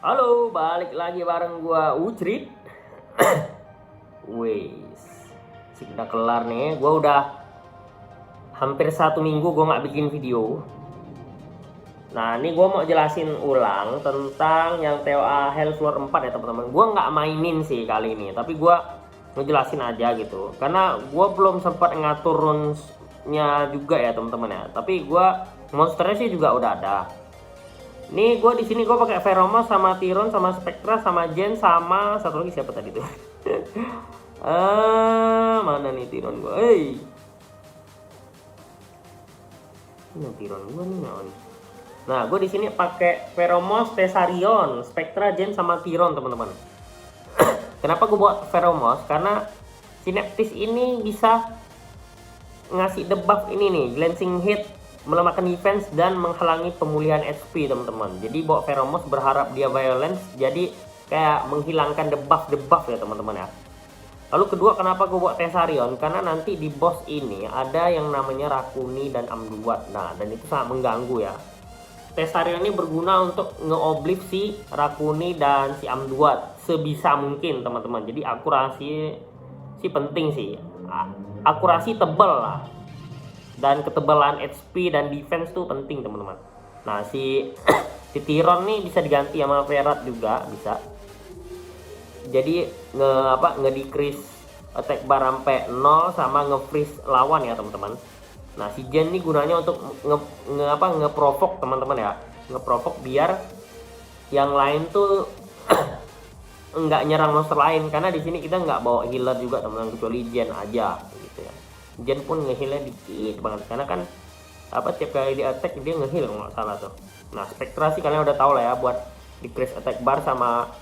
Halo, balik lagi bareng gua Ucrit. Wes, sih udah kelar nih. Gua udah hampir 1 minggu gua nggak bikin video. Nah, ini gua mau jelasin ulang tentang yang TOA Hellfloor 4 ya teman-teman. Gua nggak mainin sih kali ini, tapi gua ngejelasin aja gitu. Karena gua belum sempat ngatur runes-nya juga ya teman-teman ya. Tapi gua monsternya sih juga udah ada. Nih gue di sini gue pakai Veromos sama Tiron sama Spectra sama Jen sama satu lagi siapa tadi tuh? Mana nih Tiron gue? Ini Tiron gue nih naon. Nah, gue di sini pakai Veromos, Tesarion, Spectra, Jen sama Tiron teman-teman. Kenapa gue buat Veromos? Karena Synaptis ini bisa ngasih debuff ini nih, glancing hit, melemahkan defense dan menghalangi pemulihan HP teman-teman. Jadi bawa Veromos berharap dia violence, jadi kayak menghilangkan debuff ya teman-teman ya. Lalu kedua, kenapa gue buat Tesarion? Karena nanti di boss ini ada yang namanya Rakuni dan Amduat. Nah, dan itu sangat mengganggu ya. Tesarion ini berguna untuk ngeoblif si Rakuni dan si Amduat sebisa mungkin teman-teman. Jadi akurasi sih penting sih. Akurasi tebal lah. Dan ketebalan HP dan defense tuh penting teman-teman. Nah, si Tiron nih bisa diganti sama Ferat juga bisa. Jadi nge-decrease attack bar sampai 0 sama nge-freeze lawan ya teman-teman. Nah, si Jen nih gunanya untuk nge-provoke teman-teman ya. Nge-provoke biar yang lain tuh nggak nyerang monster lain, karena di sini kita nggak bawa healer juga teman-teman, kecuali Jen aja gitu ya. Jen pun nge-healnya dikit banget karena kan tiap kali di attack dia nge-heal kalau nggak salah tuh. Nah, Spectra sih kalian udah tahu lah ya, buat decrease attack bar sama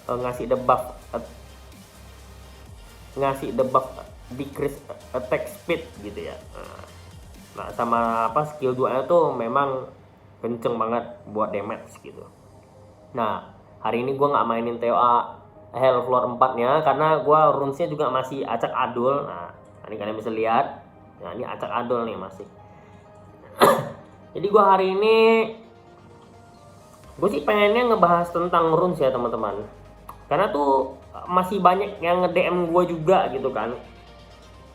ngasih debuff decrease attack speed gitu ya. Nah, sama skill 2 nya tuh memang kenceng banget buat damage gitu. Nah, hari ini gue nggak mainin TOA Hellfloor 4 nya karena gue runesnya juga masih acak adul. Nah, ini kalian bisa lihat. Nah, ini acak adul nih masih. Jadi gue hari ini gue sih pengennya ngebahas tentang runes ya teman-teman, karena tuh masih banyak yang nge-DM gue juga gitu kan,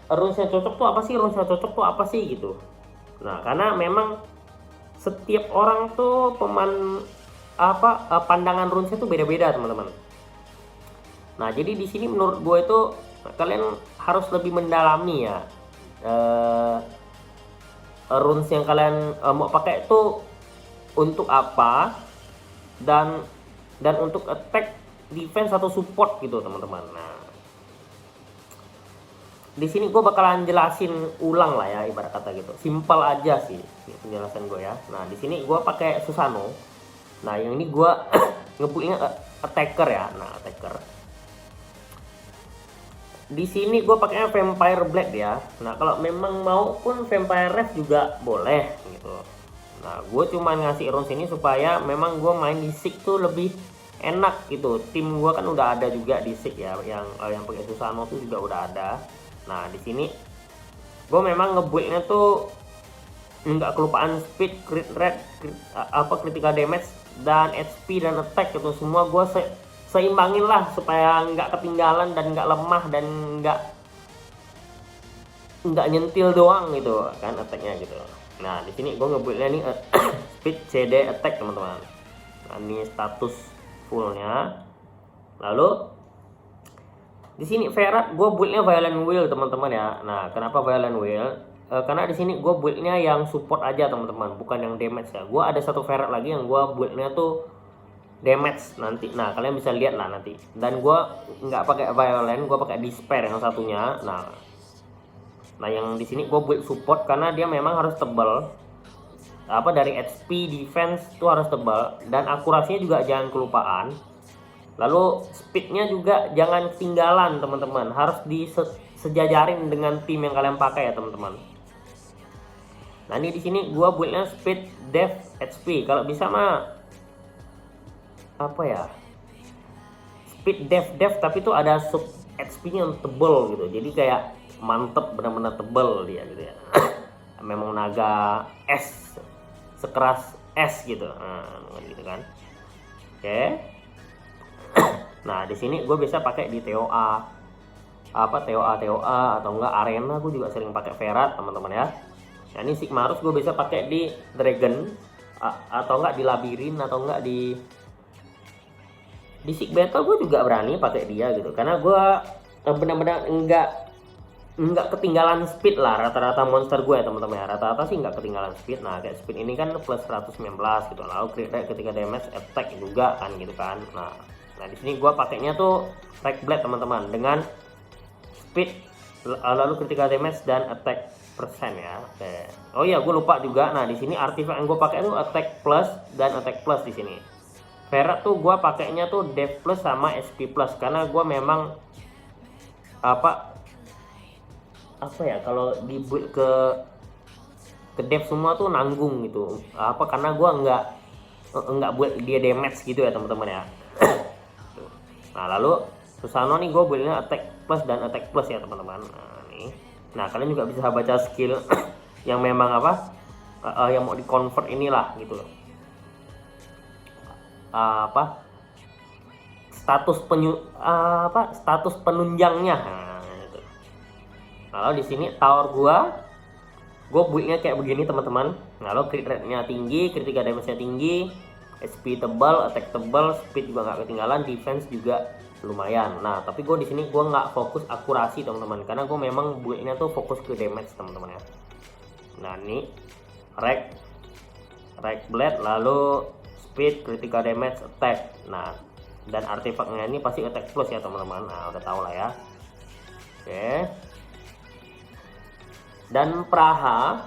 runes yang cocok tuh apa sih gitu. Nah, karena memang setiap orang tuh pandangan runesnya tuh beda-beda teman-teman. Nah, jadi di sini menurut gue itu kalian harus lebih mendalami ya, runes yang kalian mau pakai itu untuk apa, dan untuk attack, defense atau support gitu teman-teman. Nah, di sini gue bakalan jelasin ulang lah ya, ibarat kata gitu, simpel aja sih penjelasan gue ya. Nah, di sini gue pakai Susano. Nah, yang ini gue ngebuild-nya attacker ya. Nah, attacker di sini gue pakainya Vampire Blade ya. Nah, kalau memang mau pun Vampire Ref juga boleh gitu. Nah, gue cuma ngasih runes ini supaya memang gue main di Sig tuh lebih enak gitu. Tim gue kan udah ada juga di Sig ya, yang pakai Susano tuh juga udah ada. Nah, di sini gue memang ngebuildnya tuh nggak kelupaan speed, crit rate, critical damage dan HP dan attack gitu, semua gue seimbangin lah supaya nggak ketinggalan dan nggak lemah dan nggak nyentil doang gitu kan attacknya gitu. Nah, di sini gue ngebuildnya nih speed CD attack teman-teman. Nah, ini status fullnya. Lalu di sini Ferat gue buildnya Violent Will teman-teman ya. Nah, kenapa Violent Will? Karena di sini gue buildnya yang support aja teman-teman, bukan yang damage ya. Gue ada satu Ferat lagi yang gue buildnya tuh damage nanti. Nah, kalian bisa lihat lah nanti. Dan gue nggak pakai Violent, gue pakai Despair yang satunya. Nah, yang di sini gue build support karena dia memang harus tebal. Dari HP, defense itu harus tebal, dan akurasinya juga jangan kelupaan. Lalu speednya juga jangan ketinggalan teman-teman, harus disejajarin dengan tim yang kalian pakai ya teman-teman. Nah, ini di sini gue buildnya speed, def, HP. Kalau bisa mah speed, def, tapi itu ada sub HP-nya yang tebel gitu. Jadi kayak mantep, benar-benar tebel dia gitu ya. Memang naga es, sekeras S gitu. Nah, gitu kan. Oke. Nah, di sini gue bisa pakai di TOA. TOA atau enggak arena gue juga sering pakai Ferat, teman-teman ya. Nah, ini Sigmarus gue bisa pakai di Dragon atau enggak di Labirin atau enggak di Sig Battle gue juga berani pakai dia gitu. Karena gue benar-benar enggak ketinggalan speed lah rata-rata monster gue ya teman-teman ya. Rata-rata sih enggak ketinggalan speed. Nah, kayak speed ini kan plus 119 gitu. Lalu crit rate ketika damage attack juga kan gitu kan. Nah di sini gue pakainya tuh Rag Blade teman-teman dengan speed lalu critical damage dan attack persen ya. Oke. Oh iya, gue lupa juga. Nah, di sini artifact yang gue pakai tuh attack plus dan attack plus di sini. Ferat tuh gue pakainya tuh def plus sama SP plus karena gue memang apa ya, kalau di build ke def semua tuh nanggung gitu. Karena gue nggak buat dia damage gitu ya teman-teman ya. Nah, lalu Susano nih gue buildnya attack plus dan attack plus ya teman-teman. Nah, kalian juga bisa baca skill yang memang yang mau di convert inilah gitu loh. Status penunjangnya. Nah, gitu. Lalu di sini tower gue buildnya kayak begini teman-teman. Lalu crit rate-nya tinggi, critical damage-nya tinggi, SP tebal, attack tebal, speed juga nggak ketinggalan, defense juga lumayan. Nah, tapi gue di sini gue nggak fokus akurasi teman-teman, karena gue memang buildnya tuh fokus ke damage teman-teman ya. Nah, ini Rag Blade, lalu speed, critical damage, attack. Nah, dan artefaknya ini pasti attack plus ya teman-teman. Nah, udah tahu lah ya. Oke. Dan Praha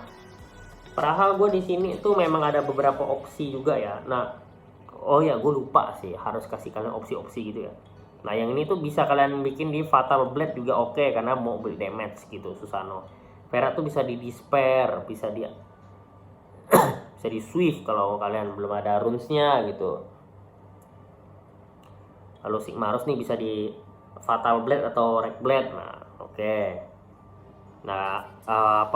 gue di sini tuh memang ada beberapa opsi juga ya. Nah, oh ya, gue lupa sih harus kasih kalian opsi-opsi gitu ya. Nah, yang ini tuh bisa kalian bikin di Fatal Blade juga oke, karena mau build damage gitu Susano. Ferat tuh bisa di Despair, bisa di bisa di Swift kalau kalian belum ada runesnya gitu. Lalu Sigmarus nih bisa di Fatal Blade atau Rag Blade. Nah, oke. Nah,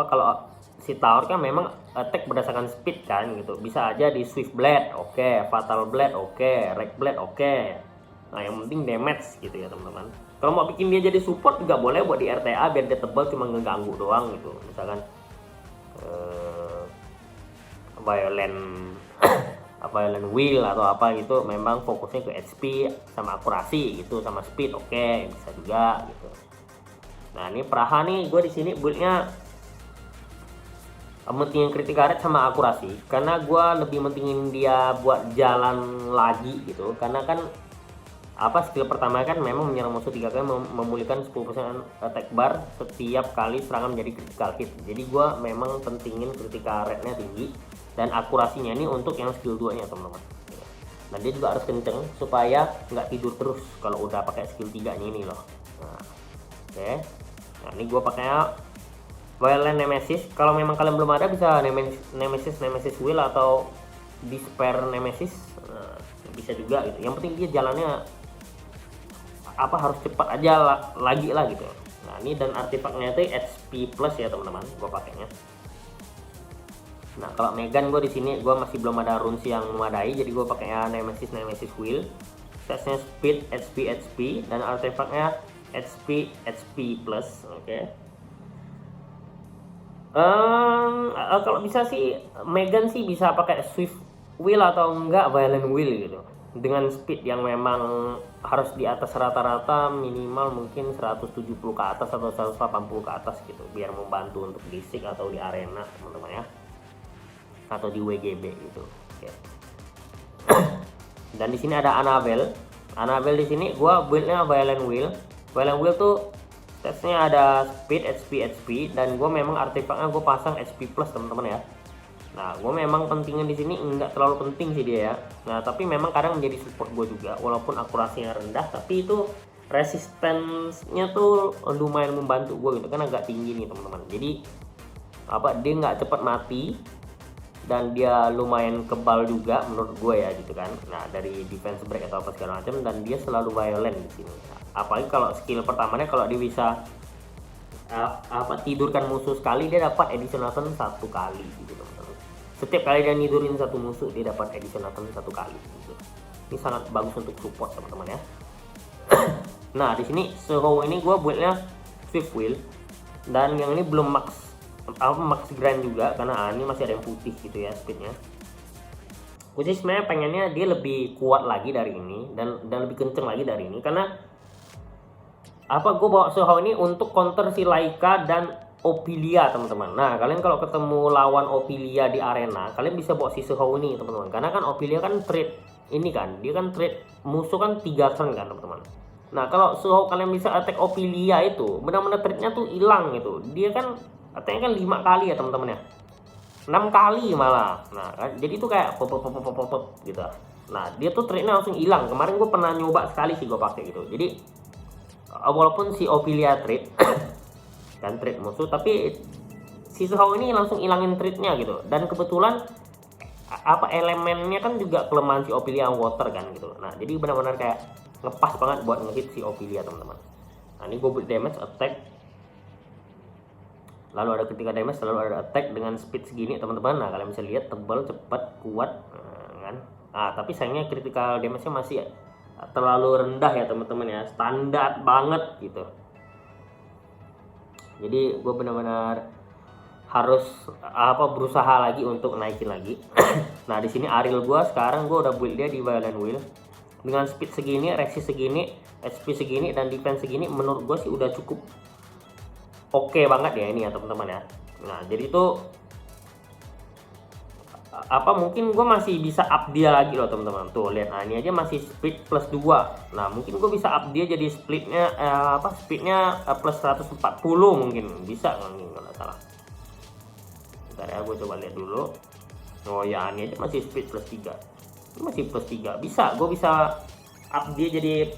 kalau si Tower kan memang attack berdasarkan speed kan gitu. Bisa aja di Swift Blade, oke, Fatal Blade, oke, Rag Blade, oke. Nah, yang penting damage gitu ya teman-teman. Kalau mau bikin dia jadi support juga boleh buat di RTA biar dia tebal cuma ngeganggu doang gitu. Misalkan Violent Wheel atau apa gitu, memang fokusnya ke HP sama akurasi gitu, sama speed, oke, bisa juga gitu. Nah, ini Praha nih, gue di sini buildnya mentingin critical rate sama akurasi, karena gue lebih mentingin dia buat jalan lagi gitu. Karena kan skill pertama kan memang menyerang musuh 3 kali, memulihkan 10% attack bar setiap kali serangan menjadi critical hit. Jadi gue memang pentingin critical rate-nya tinggi dan akurasinya ini untuk yang skill 2 nya teman-teman. Nah, dia juga harus kenceng supaya nggak tidur terus kalau udah pakai skill 3 nya ini loh. Nah, oke. Nah, ini gue pakainya Violent Nemesis. Kalau memang kalian belum ada, bisa Nemesis Will atau Despair Nemesis. Nah, bisa juga gitu. Yang penting dia jalannya harus cepat aja lagi lah gitu. Nah, ini dan artefaknya itu HP plus ya teman-teman, gue pakainya. Nah, kalau Megan gue di sini gue masih belum ada runes yang memadai, jadi gue pakainya Nemesis Will. Statsnya speed, HP, dan artefaknya HP plus, oke. Kalau bisa sih Megan sih bisa pakai Swift Will atau enggak Violent Will gitu. Dengan speed yang memang harus di atas rata-rata, minimal mungkin 170 ke atas atau 180 ke atas gitu, biar membantu untuk di Sig atau di arena teman-teman ya, atau di WGB gitu. Oke. Dan di sini ada Annabelle di sini gua buildnya Violent Will tuh statsnya ada speed, HP, dan gue memang artefaknya gue pasang HP plus teman-teman ya. Nah, gue memang pentingnya di sini nggak terlalu penting sih dia ya. Nah, tapi memang kadang menjadi support gue juga, walaupun akurasinya rendah, tapi itu resistance-nya tuh lumayan membantu gue gitu, kan agak tinggi nih teman-teman. Jadi dia nggak cepat mati dan dia lumayan kebal juga menurut gue ya gitu kan. Nah, dari defense break atau apa segala macam, dan dia selalu violent di sini. Apalagi kalau skill pertamanya, kalau dia bisa tidurkan musuh sekali, dia dapat additional turn 1 kali gitu teman-teman. Setiap kali dia nidurin satu musuh dia dapat additional turn 1 kali gitu. Ini sangat bagus untuk support teman-teman ya. Nah di sini Sehou ini gue buildnya Swift Wheel, dan yang ini belum max grind juga karena ini masih ada yang putih gitu ya speednya. Gue sih sebenarnya pengennya dia lebih kuat lagi dari ini dan lebih kenceng lagi dari ini, karena gue bawa Sehou ini untuk counter si Laika dan Ophelia teman-teman. Nah kalian kalau ketemu lawan Ophelia di arena, kalian bisa bawa si Sehou ini teman-teman, karena kan Ophelia kan trade ini kan, dia kan trade musuh kan 3 turn kan teman-teman. Nah kalau Sehou kalian bisa attack Ophelia itu benar-benar trade-nya tuh hilang gitu. Dia kan attack-nya kan 5 kali ya teman-teman ya, 6 kali malah. Nah kan jadi itu kayak pop gitu. Nah dia tuh trade-nya langsung hilang. Kemarin gue pernah nyoba sekali sih gue pakai gitu. Jadi walaupun si Ophelia trade dan trade musuh, tapi si Sehou ini langsung hilangin trade-nya gitu. Dan kebetulan elemennya kan juga kelemahan si Ophelia water kan gitu. Nah jadi benar-benar kayak ngepas banget buat ngehit si Ophelia teman-teman. Nah ini gue build damage attack, lalu ada ketika damage, lalu ada attack dengan speed segini teman-teman. Nah kalian bisa lihat tebal, cepat, kuat kan. Nah tapi sayangnya critical damage-nya masih terlalu rendah ya teman-teman ya, standar banget gitu. Jadi gue benar-benar harus berusaha lagi untuk naikin lagi. Nah di sini Ariel gue sekarang gue udah build dia di Violent Wheel dengan speed segini, resist segini, HP segini, dan defense segini. Menurut gue sih udah cukup oke banget ya ini ya teman-teman ya. Nah jadi itu mungkin gue masih bisa up dia lagi loh teman-teman. Tuh lihat, nah ini aja masih speed plus 2. Nah mungkin gue bisa up dia jadi speednya speednya plus 140 mungkin bisa mungkin kalau salah. Bentar ya, gue coba lihat dulu. Oh ya ini aja masih speed plus 3. Ini masih plus 3. Bisa, gue bisa up dia jadi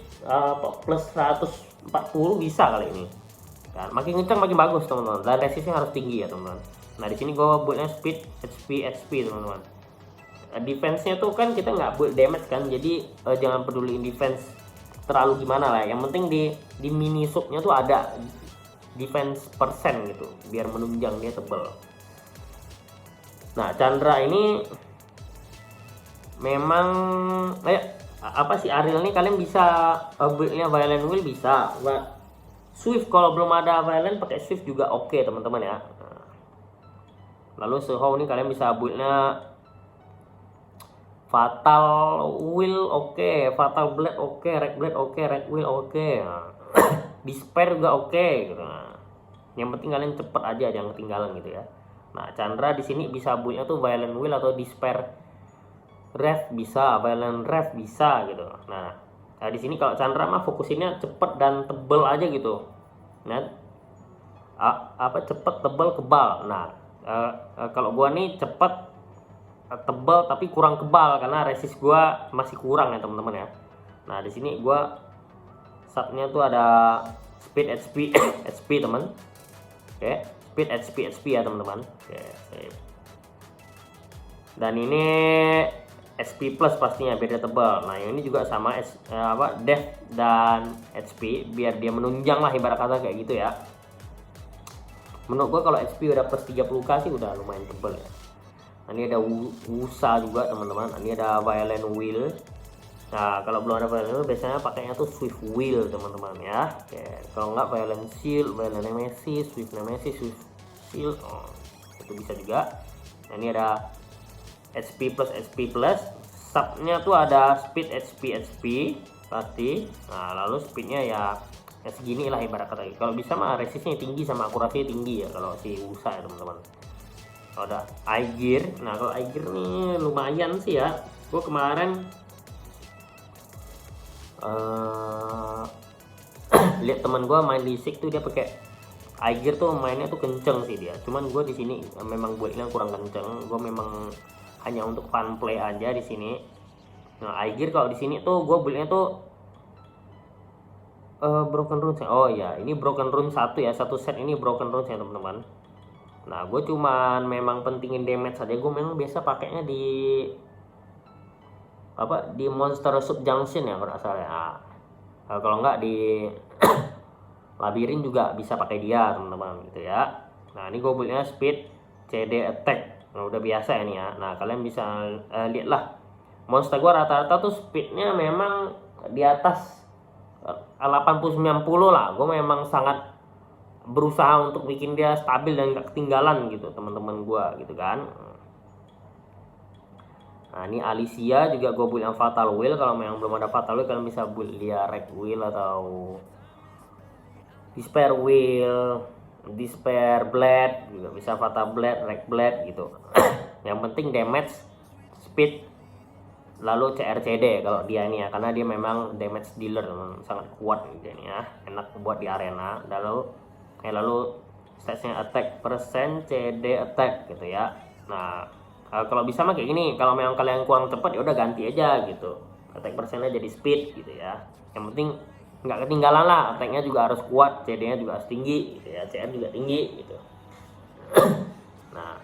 plus 140 bisa kali ini. Kan makin kencang makin bagus teman-teman. Dan resistnya harus tinggi ya teman-teman. Nah di sini gue buatnya speed, HP teman-teman. Defense-nya tuh kan kita nggak buat damage kan, jadi jangan peduliin defense terlalu gimana lah. Yang penting di mini sub-nya tuh ada defense persen gitu, biar menunjang dia tebel. Nah Chandra ini memang Ariel ini kalian bisa build-nya Violent Wheel bisa. Swift kalau belum ada Violent pakai Swift juga oke teman-teman ya. Lalu Sehou ini kalian bisa build-nya Fatal Wheel oke, Fatal Blade oke, Red Blade oke, Red Wheel oke. Despair juga oke gitu. Nah, yang penting kalian cepet aja jangan ketinggalan gitu ya. Nah Chandra di sini bisa build-nya tuh Violent Wheel atau Despair Rev bisa, Violent Rev bisa gitu. Nah di sini kalau Chandra mah fokusinnya cepet dan tebel aja gitu. Nah cepet, tebel, kebal. Nah kalau gua nih cepet, tebal tapi kurang kebal karena resist gua masih kurang ya teman-teman ya. Nah di sini gua subnya tuh ada speed HP HP teman. Oke, speed HP ya teman-teman. Oke, sip. Dan ini SP plus pastinya biar dia tebal. Nah yang ini juga sama def dan HP biar dia menunjang lah ibarat kata kayak gitu ya. Menurut gua kalau HP udah plus 30k sih udah lumayan tebal ya. Nah, ini ada Wusa juga teman-teman. Ini ada Violent Wheel. Nah kalau belum ada Violent Wheel biasanya pakainya tuh Swift Wheel teman-teman ya. Oke, kalau nggak Violent Shield, Violent Nemesis, Swift Nemesis, Swift Shield, itu bisa juga. Nah ini ada HP plus. Subnya tuh ada speed HP pasti. Nah lalu speednya ya segini lah ibarat kata. Kalau bisa mah resistnya tinggi sama akurasinya tinggi ya kalau si Wusa ya teman-teman. Kalau ada Aegir, nah kalau Aegir nih lumayan sih ya. Gue kemarin lihat teman gue main di Sik tuh dia pakai Aegir tuh mainnya tuh kenceng sih dia. Cuman gue di sini memang buatnya kurang kenceng. Gue memang hanya untuk fun play aja di sini. Nah Aegir kalau di sini tuh gue buildnya tuh Broken Runes. Oh ya ini Broken Runes 1 ya, satu set ini Broken Runes ya teman-teman. Nah gue cuman memang pentingin damage saja. Gue memang biasa pakainya di Monster Sub Junction ya kalau salah ya. Nah, kalau nggak di Labirin juga bisa pakai dia teman-teman gitu ya. Nah ini gue buildnya speed CD attack. Nah, udah biasa ini ya. Nah, kalian bisa lihatlah monster gue rata-rata tuh speednya memang di atas 80-90 lah. Gue memang sangat berusaha untuk bikin dia stabil dan gak ketinggalan gitu teman-teman gue gitu kan. Nah, ini Alicia juga gue build yang Fatal Wheel. Kalau memang belum ada Fatal Wheel, kalian bisa build dia Red Wheel atau Despair Wheel, Despair Blade, juga bisa Fatal Blade, Red Blade gitu. Yang penting damage, speed, lalu CRCD kalau dia ini ya, karena dia memang damage dealer sangat kuat gitu ini ya, enak buat di arena. Lalu statsnya attack persen, CD attack gitu ya. Nah, kalau bisa mah kayak gini, kalau memang kalian kurang cepat ya udah ganti aja gitu, attack persennya jadi speed gitu ya. Yang penting nggak ketinggalan lah, attacknya juga harus kuat, CD-nya juga harus tinggi gitu ya, CR juga tinggi gitu. Nah,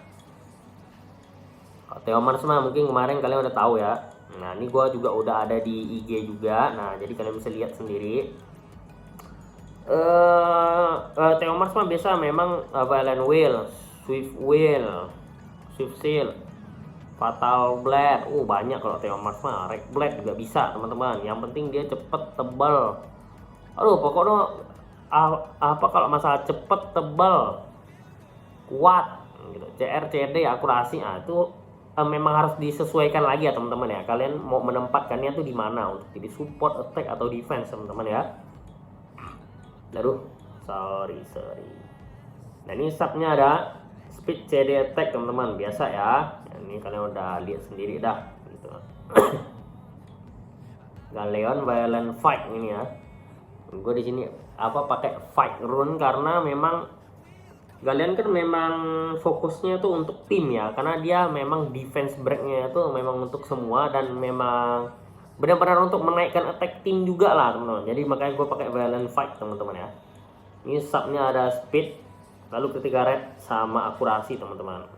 Theomars mah mungkin kemarin kalian udah tahu ya. Nah, ini gue juga udah ada di IG juga. Nah, jadi kalian bisa lihat sendiri. Theomars mah biasa memang Violent Wheel, Swift Wheel, Swift Seal, Fatal Blade. Banyak kalau Theomars mah. Red Blade juga bisa teman-teman. Yang penting dia cepet, tebal. Pokoknya apa kalau masalah cepet, tebal, kuat gitu. CR, CD, akurasi, itu memang harus disesuaikan lagi ya teman-teman ya. Kalian mau menempatkannya tuh di mana untuk jadi support, attack atau defense teman-teman ya. Sorry. Nah, ini subnya ada speed, CD, attack teman-teman, biasa ya. Ini kalian udah lihat sendiri dah gitu. Galleon Violent Fight ini ya. Gue di sini pakai fight rune karena memang Galleon kan memang fokusnya tuh untuk tim ya, karena dia memang defense breaknya itu memang untuk semua dan memang benar-benar untuk menaikkan attack tim juga lah teman-teman. Jadi makanya gue pakai Violent Fight teman-teman ya. Ini subnya ada speed, lalu ketika red sama akurasi teman-teman.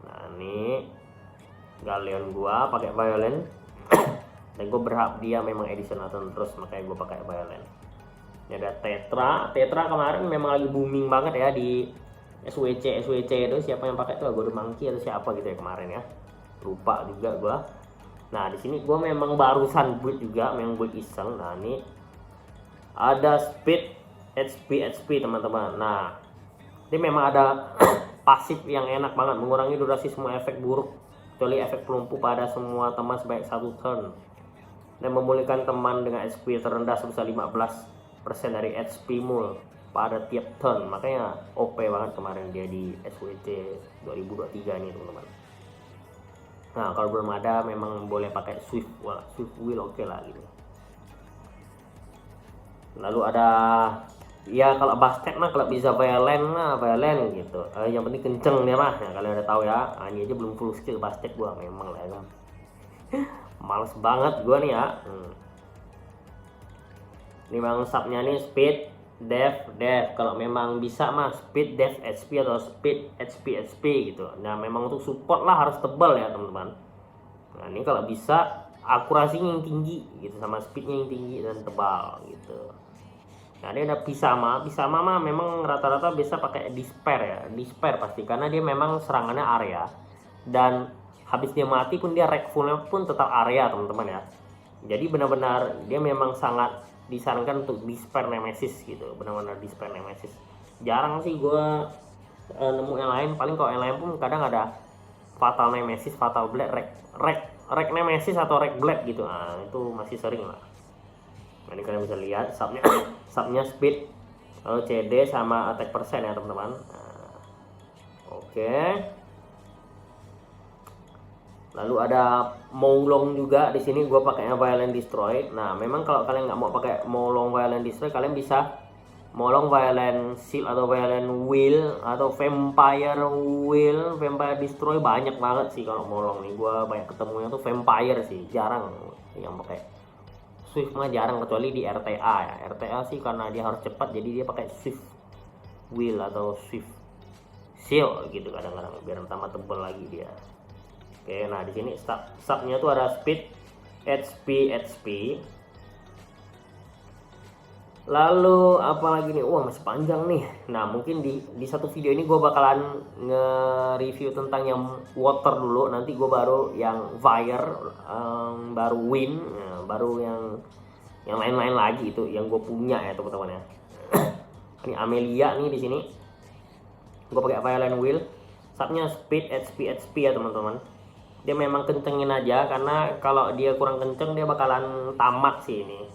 Nah, ini Galleon gue pakai Violent dan gue berharap dia memang edition atau terus, makanya gue pakai Violent. Ini ada Tetra kemarin memang lagi booming banget ya di SWC itu. Siapa yang pakai tuh, Golden Monkey atau siapa gitu ya kemarin ya, lupa juga gue. Nah, di sini gue memang barusan build juga, memang build iseng. Nah, ini ada speed, HP teman-teman. Nah, ini memang ada pasif yang enak banget, mengurangi durasi semua efek buruk kecuali efek pelumpuh pada semua teman sebaik 1 turn, dan memulihkan teman dengan HP terendah sebesar 15% dari HP mul pada tiap turn. Makanya OP banget kemarin dia di SWC 2023 ini teman-teman. Nah, kalau belum ada memang boleh pakai Swift Wheel, oke lah gitu. Lalu ada ya, kalau basket mah kalau bisa Violent gitu. Yang penting kenceng dia mah. Nah, kalian udah tahu ya. Ini aja belum full skill basket gua memang lah ya. Males banget gua nih ya. Ini memang subnya nih speed, def. Kalau memang bisa mah speed, def, HP atau speed, HP gitu. Nah, memang untuk support lah harus tebal ya teman-teman. Nah, ini kalau bisa akurasinya yang tinggi gitu, sama speednya yang tinggi dan tebal gitu. Nah, dia ada Pisama mah memang rata-rata bisa pakai Despair pasti, karena dia memang serangannya area, dan habis dia mati pun dia Wreckful-nya pun tetap area teman-teman ya. Jadi benar-benar dia memang sangat disarankan untuk Despair Nemesis gitu, benar-benar Despair Nemesis. Jarang sih gue nemu yang lain, paling kalau yang lain pun kadang ada Fatal Nemesis, Fatal Blade, Rek Nemesis atau Rek Blade gitu. Nah, itu masih sering lah. Nah, ini kalian bisa lihat subnya speed, lalu CD sama attack persen ya teman-teman. Nah, oke. Lalu ada Moulong juga di sini, gue pakainya Violent Destroy. Nah, memang kalau kalian nggak mau pakai Moulong Violent Destroy, kalian bisa Moulong Violent Seal atau Violent Wheel atau Vampire Wheel, Vampire Destroy. Banyak banget sih kalau Moulong nih, gue banyak ketemunya tuh Vampire sih, jarang yang pakai Swift mah, jarang kecuali di RTA ya. RTA sih karena dia harus cepat, jadi dia pakai Swift Wheel atau Swift Seal gitu kadang-kadang biar tambah tebal lagi dia. Oke, nah di sini subnya tuh ada speed, HP. Lalu apa lagi nih? Wah, masih panjang nih. Nah, mungkin di satu video ini gue bakalan nge-review tentang yang water dulu. Nanti gue baru yang fire, baru wind, baru yang lain-lain lagi itu yang gue punya ya teman-teman ya. Ini Amelia nih di sini. Gue pakai violent wheel. Subnya speed, HP ya teman-teman. Dia memang kencengin aja karena kalau dia kurang kenceng dia bakalan tamat sih ini.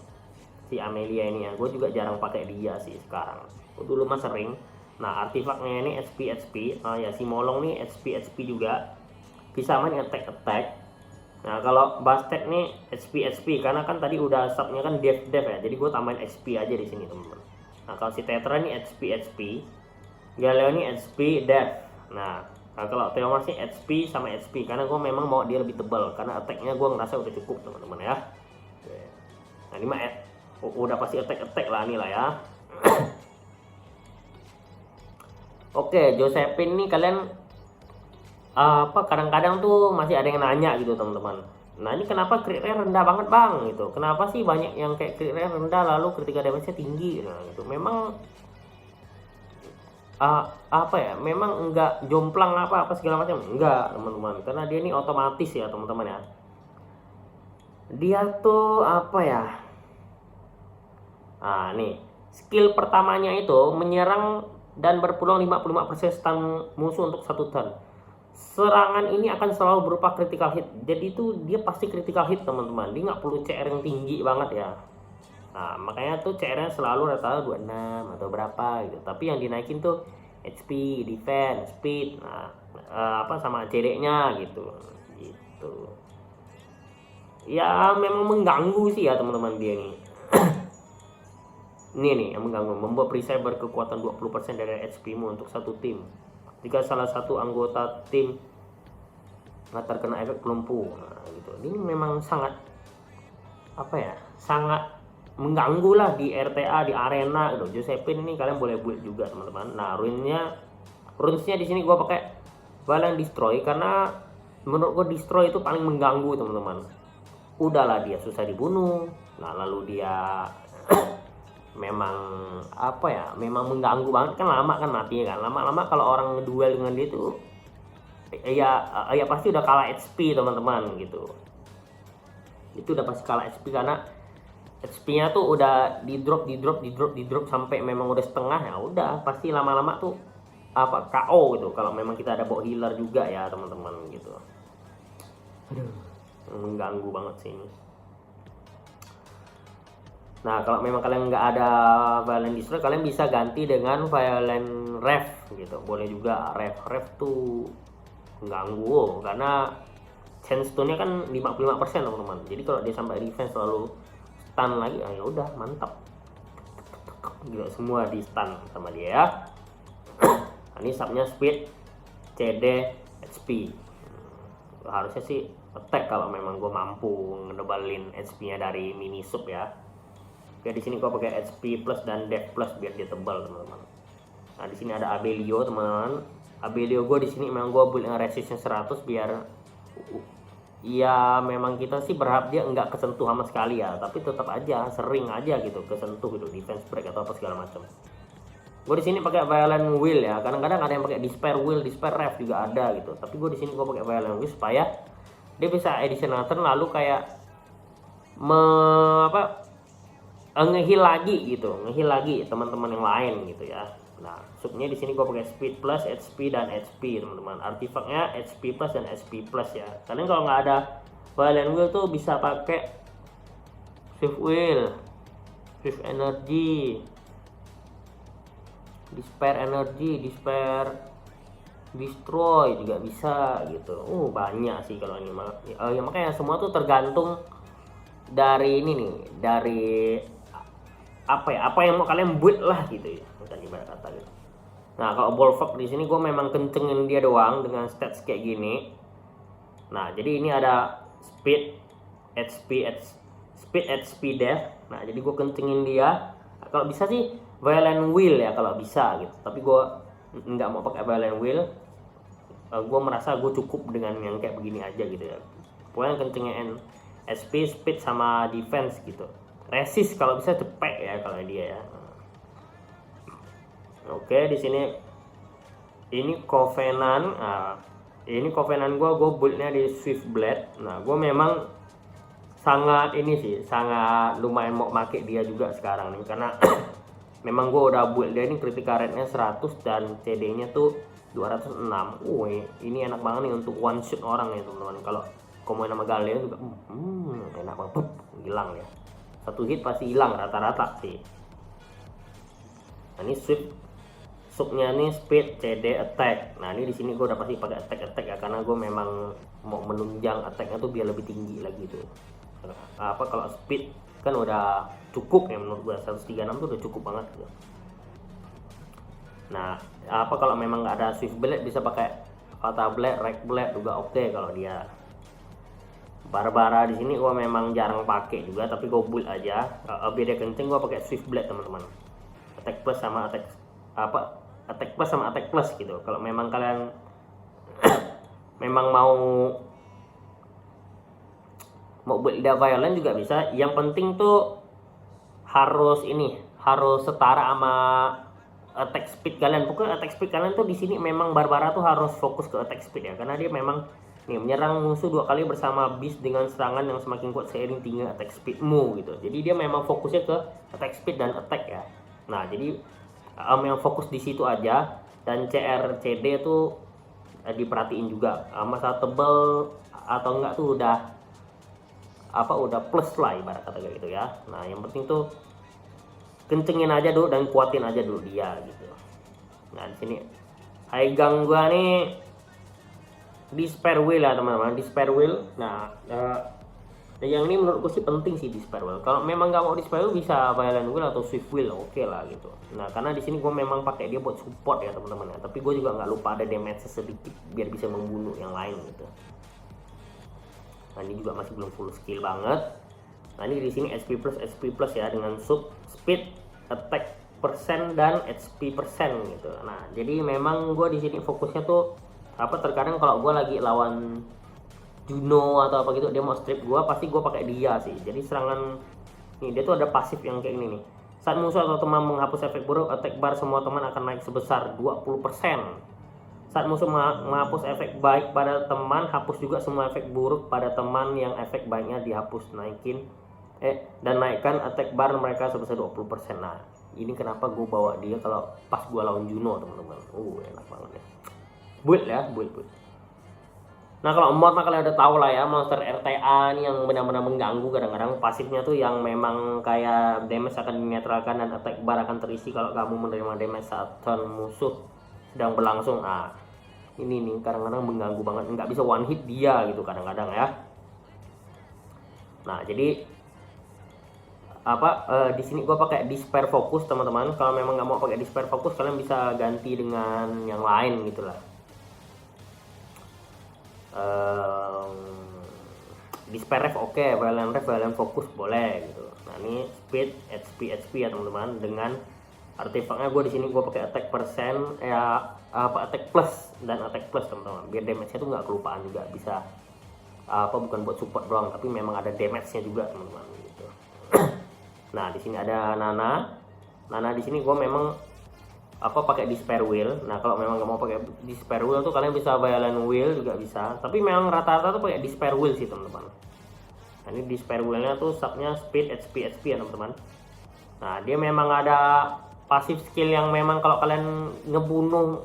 Si Amelia ini ya, gue juga jarang pakai dia sih sekarang. Gue dulu mah sering. Nah, artifaknya ini HP. Ya si Molong nih HP juga. Bisa main attack. Nah, kalau Bastet nih HP karena kan tadi udah subnya kan dev ya. Jadi gue tambahin HP aja di sini teman-teman. Nah, kalau si Tetra nih HP. Galeo ini HP dev. Nah, kalau Theomas nih HP sama HP karena gue memang mau dia lebih tebal karena attacknya gue ngerasa udah cukup teman-teman ya. Nah, ini mah udah pasti attack lah nih lah ya. Oke, Josephine nih kalian kadang-kadang tuh masih ada yang nanya gitu teman-teman. Nah, ini kenapa crit rate rendah banget bang gitu? Kenapa sih banyak yang kayak crit rate rendah lalu ketika damage-nya tinggi? Nah, gitu. Memang memang enggak jomplang apa segala macam, enggak teman-teman, karena dia ini otomatis ya teman-teman ya. Dia tuh nih skill pertamanya itu menyerang dan berpeluang 55% stun musuh untuk 1 turn. Serangan ini akan selalu berupa critical hit, jadi itu dia pasti critical hit teman-teman. Dia nggak perlu CR yang tinggi banget ya. Nah, makanya tuh CR-nya selalu rata-rata 26 atau berapa gitu. Tapi yang dinaikin tuh HP, defense, speed, sama CD-nya gitu. Ya memang mengganggu sih ya teman-teman dia nih. Ini nih yang mengganggu, membuat perisai berkekuatan 20% dari HP-mu untuk satu tim. Jika salah satu anggota tim terkena efek pelumpuh, gitu. Ini memang sangat sangat mengganggu lah di RTA, di arena gitu. Josephine ini kalian boleh build juga teman-teman. Nah, runesnya di sini gue pakai Violent Destroy karena menurut gue destroy itu paling mengganggu teman-teman. Udahlah dia susah dibunuh, nah lalu dia memang memang mengganggu banget kan, lama kan matinya kan. Lama-lama kalau orang ngeduel dengan dia tuh ya pasti udah kalah HP teman-teman gitu. Itu udah pasti kalah HP karena HP-nya tuh udah di drop sampai memang udah setengah, ya udah pasti lama-lama tuh KO gitu. Kalau memang kita ada bawa healer juga ya teman-teman gitu. Aduh, mengganggu banget sih ini. Nah, kalau memang kalian nggak ada Violent Destroy, kalian bisa ganti dengan Violent Ref gitu. Boleh juga ref tuh mengganggu karena chance stun-nya kan 55% teman-teman. Jadi kalau dia sampai defense selalu stun lagi, ya udah mantap. Gila, semua di stun sama dia ya. Ini subnya speed, CD, HP. Harusnya sih attack kalau memang gue mampu ngedebalin HP-nya dari mini sub ya. Oke, di sini gue pakai HP plus dan Death plus biar dia tebal teman-teman. Nah, di sini ada Abelio teman-teman. Abelio gue di sini memang gue build resistance 100 biar ya memang kita sih berharap dia nggak kesentuh sama sekali ya, tapi tetap aja sering aja gitu kesentuh gitu, defense break atau apa segala macam. Gue di sini pakai Violent Will ya. Kadang-kadang ada yang pakai Despair Will, Despair Ref juga ada gitu. Tapi gue di sini gue pakai Violent Will supaya dia bisa additional turn lalu kayak ngeheal lagi teman-teman yang lain gitu ya. Nah, subnya di sini gue pakai speed plus, HP dan HP teman-teman. Artifaknya HP plus dan SP plus ya. Kalian kalau nggak ada Violent Will tuh bisa pakai Swift Will, Swift Energy, Despair Energy, Despair Destroy juga bisa gitu. Banyak sih kalau ini ya, makanya semua tuh tergantung dari ini nih, dari apa yang mau kalian build lah gitu ya, bukan ibarat kata gitu. Nah, kalau Bolfok di sini gue memang kencengin dia doang dengan stats kayak gini. Nah, jadi ini ada speed, HP death. Nah, jadi gue kencengin dia. Kalau bisa sih Violent Will ya kalau bisa gitu. Tapi gue nggak mau pakai Violent Will. Gue merasa gue cukup dengan yang kayak begini aja gitu ya. Pokoknya kencengin SP, speed sama defense gitu. resist kalau bisa cepet ya kalau dia ya. Oke, di sini ini Covenant. Ini Covenant gue buildnya di Swift Blade. Nah, gue memang sangat ini sih, sangat lumayan mau make dia juga sekarang nih karena memang gue udah build dia ini critical rate-nya 100 dan CD-nya tuh 206. Ini enak banget nih untuk one shot orang ya teman-teman. Kalau main sama Galio juga enak banget, hilang ya. Satu hit pasti hilang rata-rata sih. Nah, ini subnya nih speed, CD, attack. Nah, ini di sini gue udah pasti pakai attack ya karena gue memang mau menunjang attacknya tuh biar lebih tinggi lagi tuh. Kalau speed kan udah cukup ya menurut gue, 136 tuh udah cukup banget gitu. Nah, kalau memang nggak ada Swift Blade bisa pakai Fatal Blade, Rack Blade juga oke kalau dia. Barbara di sini gue memang jarang pakai juga, tapi gue build aja. Biar dia kenceng gue pakai Swift Blade teman-teman. Attack plus sama attack plus gitu. Kalau memang kalian memang mau build dia violent juga bisa. Yang penting tuh harus setara sama attack speed kalian. Pokoknya attack speed kalian tuh di sini memang Barbara tuh harus fokus ke attack speed ya, karena dia memang nih menyerang musuh 2 kali bersama beast dengan serangan yang semakin kuat seiring tinggi attack speedmu gitu. Jadi dia memang fokusnya ke attack speed dan attack ya. Nah, jadi yang fokus di situ aja, dan CR CD tuh diperhatiin juga. Masalah tebel atau enggak tuh udah plus lah ibarat kata gitu ya. Nah, yang penting tuh kencengin aja dulu dan kuatin aja dulu dia gitu. Nah, di sini high gang gua nih di spare wheel ya teman-teman, di spare wheel. Nah, yang ini menurutku sih penting sih di spare wheel. Kalau memang nggak mau di spare wheel bisa violent wheel atau swift wheel, oke lah gitu. Nah, karena di sini gue memang pakai dia buat support ya teman-teman ya. Tapi gue juga nggak lupa ada damage sedikit biar bisa membunuh yang lain gitu. Nah, ini juga masih belum full skill banget. Nah, ini di sini SP plus ya dengan sub speed, attack persen dan HP persen gitu. Nah, jadi memang gue di sini fokusnya tuh terkadang kalau gue lagi lawan Juno atau apa gitu, dia mau strip gue, pasti gue pakai dia sih. Jadi serangan nih dia tuh ada pasif yang kayak ini nih. Saat musuh atau teman menghapus efek buruk, attack bar semua teman akan naik sebesar 20%. Saat musuh menghapus efek baik pada teman, hapus juga semua efek buruk pada teman yang efek baiknya dihapus. Dan naikkan attack bar mereka sebesar 20%. Nah, ini kenapa gue bawa dia kalau pas gue lawan Juno teman-teman. Enak banget ya. Build. Nah, kalau mod mah kalian udah tahu lah ya, monster RTA ini yang benar-benar mengganggu. Kadang-kadang pasifnya tuh yang memang kayak damage akan dinetralkan dan attack bar akan terisi kalau kamu menerima damage saat turn musuh sedang berlangsung. Nah, ini nih kadang-kadang mengganggu banget, nggak bisa one hit dia gitu kadang-kadang ya. Nah, jadi di sini gue pakai despair focus teman-teman. Kalau memang nggak mau pakai despair focus, kalian bisa ganti dengan yang lain gitulah. Despair ref oke, violent focus boleh gitu. Nah, ini speed, HP ya teman-teman. Dengan artefaknya gue di sini gue pakai attack persen attack plus dan attack plus teman-teman. Biar damage-nya tuh nggak kelupaan juga, bisa bukan buat support doang, tapi memang ada damage-nya juga teman-teman gitu. Nah, di sini ada Nana di sini gue memang pakai despair wheel. Nah, kalau memang nggak mau pakai despair wheel tuh kalian bisa violent wheel juga bisa, tapi memang rata-rata tuh pakai despair wheel sih teman-teman. Nah, ini despair wheelnya tuh subnya speed, HP ya teman-teman. Nah, dia memang ada pasif skill yang memang kalau kalian ngebunuh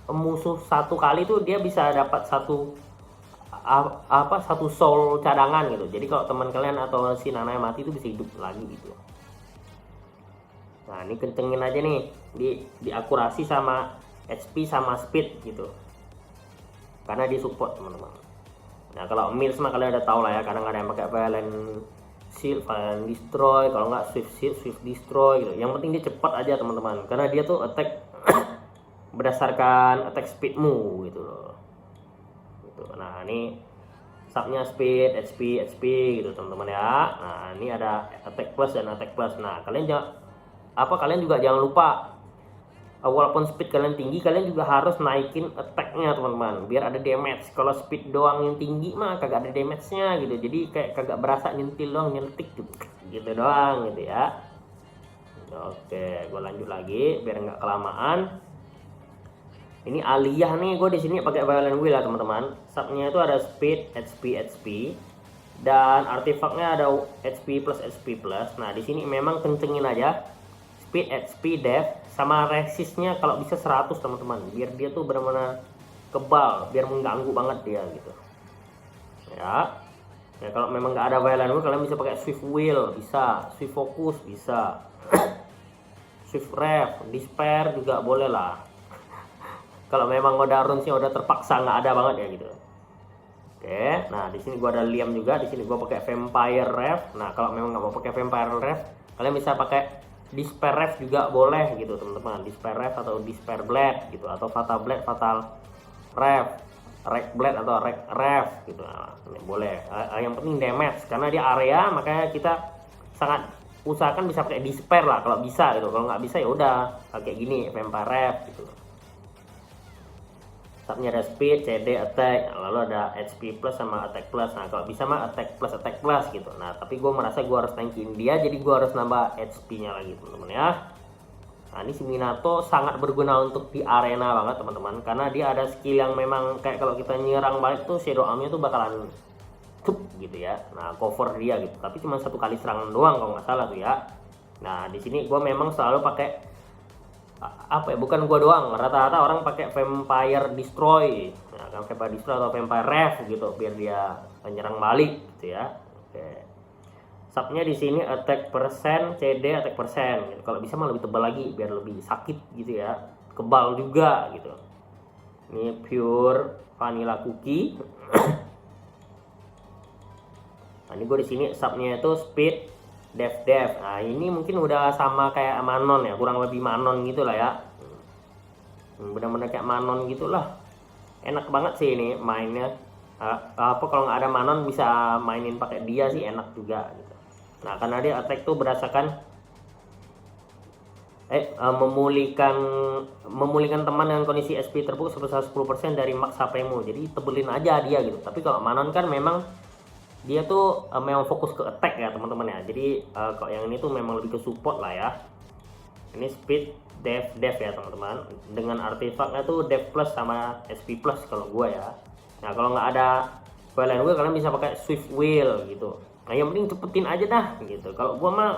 musuh 1 kali tuh dia bisa dapat satu soul cadangan gitu. Jadi kalau teman kalian atau si Nana yang mati itu bisa hidup lagi gitu. Nah, ini kencengin aja nih di akurasi sama HP sama speed gitu, karena di support teman-teman. Nah, kalau Mills mah kalian udah tahu lah ya, kadang-kadang yang pakai violent shield, violent destroy, kalau nggak swift shield, swift destroy gitu. Yang penting dia cepat aja teman-teman, karena dia tuh attack berdasarkan attack speedmu gitu loh. Gitu. Nah, ini subnya speed, HP gitu teman-teman ya. Nah, ini ada attack plus dan attack plus. Nah, kalian juga jangan lupa, walaupun speed kalian tinggi, kalian juga harus naikin attack-nya teman-teman, biar ada damage. Kalau speed doang yang tinggi mah kagak ada damage-nya gitu, jadi kayak kagak berasa nyentil doang, nyentik gitu doang gitu ya. Oke, gue lanjut lagi biar nggak kelamaan. Ini aliyah nih, gue di sini pakai violent wheel ya teman-teman. Subnya itu ada speed, HP, dan artefaknya ada HP plus. Nah di sini memang kencengin aja speed, HP, def, sama resistnya kalau bisa 100 teman-teman, biar dia tuh benar-benar kebal, biar mengganggu banget dia gitu. Ya kalau memang nggak ada violent wheel, kalian bisa pakai swift wheel, bisa swift focus, bisa swift rev, despair juga boleh lah. Kalau memang udah runesnya udah terpaksa nggak ada banget ya gitu. Oke, nah di sini gua ada Liam juga, di sini gua pakai vampire rev. Nah kalau memang nggak mau pakai vampire rev, kalian bisa pakai despair rev juga boleh gitu teman-teman. Despair rev atau despair blade gitu, atau fatal blade, fatal rev, rek blade atau rek rev gitu. Nah, ini boleh. Yang penting damage karena dia area, makanya kita sangat usahakan bisa pakai despair lah kalau bisa gitu. Kalau nggak bisa ya udah pakai gini vampire rev gitu. Subnya ada speed, CD, attack, lalu ada HP plus sama attack plus. Nah kalau bisa mah attack plus gitu. Nah tapi gue merasa gue harus tankin dia, jadi gue harus nambah HP nya lagi teman-teman ya. Nah ini si Minato sangat berguna untuk di arena banget teman-teman, karena dia ada skill yang memang kayak kalau kita nyerang balik tuh shadow armnya tuh bakalan cup gitu ya. Nah cover dia gitu, tapi cuma satu kali serangan doang kalau nggak salah tuh ya. Nah di sini gue memang selalu pakai apa ya, bukan gua doang, rata-rata orang pakai vampire destroy. Nah, kan vampire destroy atau vampire rev gitu biar dia menyerang balik gitu ya. Oke. Subnya di sini attack persen, CD attack persen gitu. Kalau bisa mah lebih tebal lagi biar lebih sakit gitu ya. Kebal juga gitu. Ini pure vanilla cookie. Nah, ini gue di sini subnya itu speed, def. Nah ini mungkin udah sama kayak Manon ya, kurang lebih Manon gitu lah ya. Bener-bener kayak Manon gitulah. Enak banget sih ini mainnya. Apa kalau nggak ada Manon bisa mainin pakai dia sih enak juga gitu. Nah karena dia attack tuh berdasarkan memulihkan teman dengan kondisi SP terpuruk sebesar 10% dari max HP-mu. Jadi tebelin aja dia gitu. Tapi kalau Manon kan memang dia tuh memang fokus ke attack ya teman-teman ya. Jadi kalau yang ini tuh memang lebih ke support lah ya. Ini speed, def ya teman-teman. Dengan artefaknya tuh def plus sama SP plus kalau gua ya. Nah kalau nggak ada violent wheel, kalian bisa pakai swift wheel gitu. Nah yang penting cepetin aja dah gitu. Kalau gua mah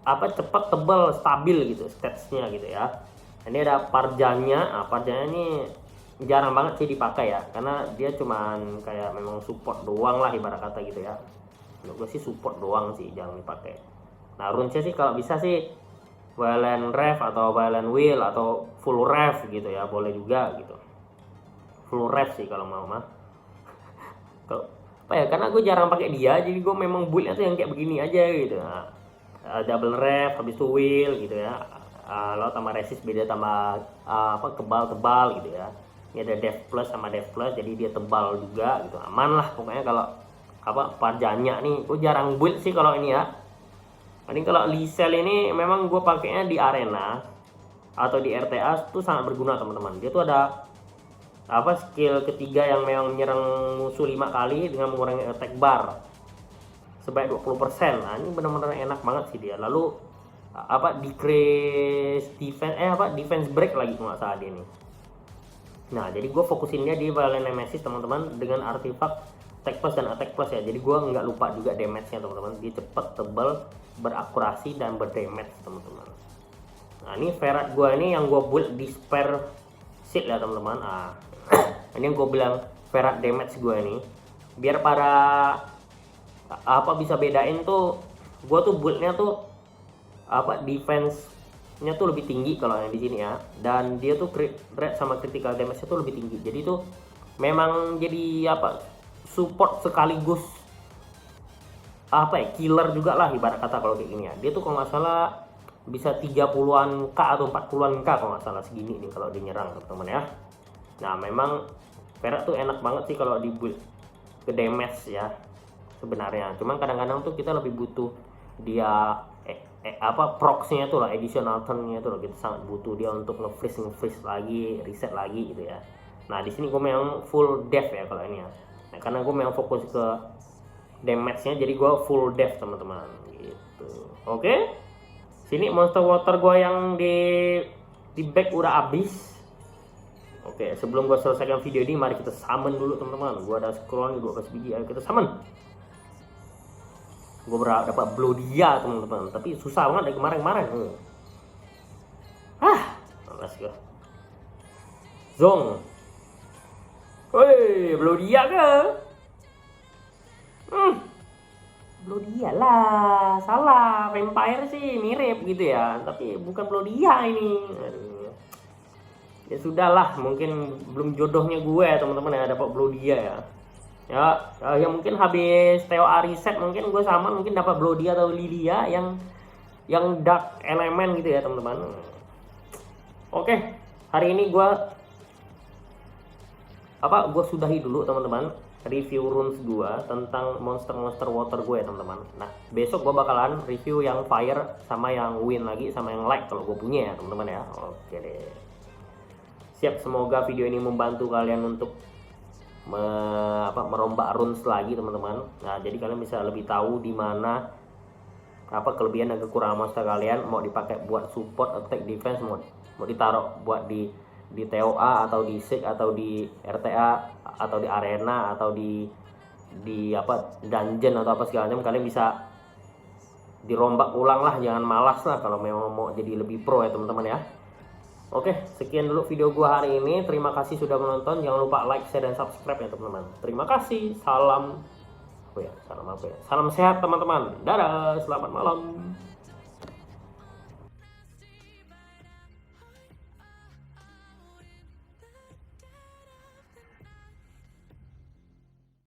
apa, cepat, tebal, stabil gitu statsnya gitu ya. Ini ada Parjanya. Nah, Parjanya ini jarang banget sih dipakai ya, karena dia cuman kayak memang support doang lah ibarat kata gitu ya. Menurut gue sih support doang sih, jarang dipakai. Nah runesnya sih kalau bisa sih violent rev atau violent wheel atau full rev gitu ya, boleh juga gitu. Full rev sih kalau mau mah. Kalau apa ya, karena gue jarang pakai dia, jadi gue memang buildnya tuh yang kayak begini aja gitu. Nah, double rev habis itu wheel gitu ya. Lalu tambah resist beda, tambah tebal gitu ya. Ini ada def plus sama def plus, jadi dia tebal juga gitu, aman lah pokoknya. Kalau apa Parjanya nih gue jarang build sih kalau ini ya. Ini kalau Lisel ini memang gue pakainya di arena atau di RTA tuh sangat berguna teman-teman. Dia tuh ada apa skill ketiga yang memang menyerang musuh 5 kali dengan mengurangi attack bar sebanyak 20%. Nah ini benar-benar enak banget sih dia. Lalu apa decrease defense defense break lagi kalau nggak salah dia nih. Nah jadi gue fokusinnya di violent nemesis teman-teman dengan artefak attack plus dan attack plus ya. Jadi gue nggak lupa juga damage nya teman-teman. Dia cepet, tebal, berakurasi dan berdamage teman-teman. Nah ini Ferat gue ini yang gue build di spare seat ya teman-teman. Nah ini yang gue bilang Ferat damage gue ini, biar pada apa bisa bedain tuh. Gue tuh buildnya tuh apa defense nya tuh lebih tinggi kalau yang di sini ya, dan dia tuh crit rate sama critical damage nya tuh lebih tinggi. Jadi tuh memang jadi apa support sekaligus apa ya killer juga lah ibarat kata kalau kayak gini ya. Dia tuh kalau nggak salah bisa 30-an k atau 40-an k kalau nggak salah segini nih kalau dia nyerang teman-teman ya. Nah memang Ferat tuh enak banget sih kalau di build ke damage ya sebenarnya. Cuman kadang-kadang tuh kita lebih butuh dia apa procsnya tuh lah, additional turn-nya tuh lah, kita sangat butuh dia untuk nge-freeze lagi, reset lagi gitu ya. Nah di sini gue memang full def ya kalau ini ya. Nah, karena gue memang fokus ke damage-nya, jadi gue full death teman-teman gitu. Oke, sini monster water gue yang di back udah habis. Oke, sebelum gue selesaikan video ini, mari kita summon dulu teman-teman. Gue ada scroll 12 biji, ayo kita summon. Gue dapat Blodia teman-teman, tapi susah banget dari kemarin-kemarin. Malas gue. Zong. Woi, Blodia ke? Blodia lah, salah. Vampire sih mirip gitu ya, tapi bukan Blodia ini. Aduh. Ya sudahlah, mungkin belum jodohnya gue ya teman-teman ya dapat Blodia ya. Ya mungkin habis TOA reset mungkin gue sama mungkin dapat Blodia atau Lilia yang dark elemen gitu ya teman-teman. Oke, hari ini gue sudahi dulu teman-teman review runes gue tentang monster water gue ya teman-teman. Nah, besok gue bakalan review yang fire sama yang wind lagi sama yang light kalau gue punya ya teman-teman ya. Oke deh. Siap, semoga video ini membantu kalian untuk merombak runes lagi teman-teman. Nah, jadi kalian bisa lebih tahu di mana kelebihan dan kekurangan monster kalian, mau dipakai buat support, attack, defense, mau ditaruh buat di TOA atau di SIG atau di RTA atau di arena atau di dungeon atau apa segala macam, kalian bisa dirombak ulang lah, jangan malas lah kalau memang mau jadi lebih pro ya teman-teman ya. Oke, sekian dulu video gua hari ini. Terima kasih sudah menonton. Jangan lupa like, share, dan subscribe ya teman-teman. Terima kasih. Salam sehat teman-teman. Dadah, selamat malam.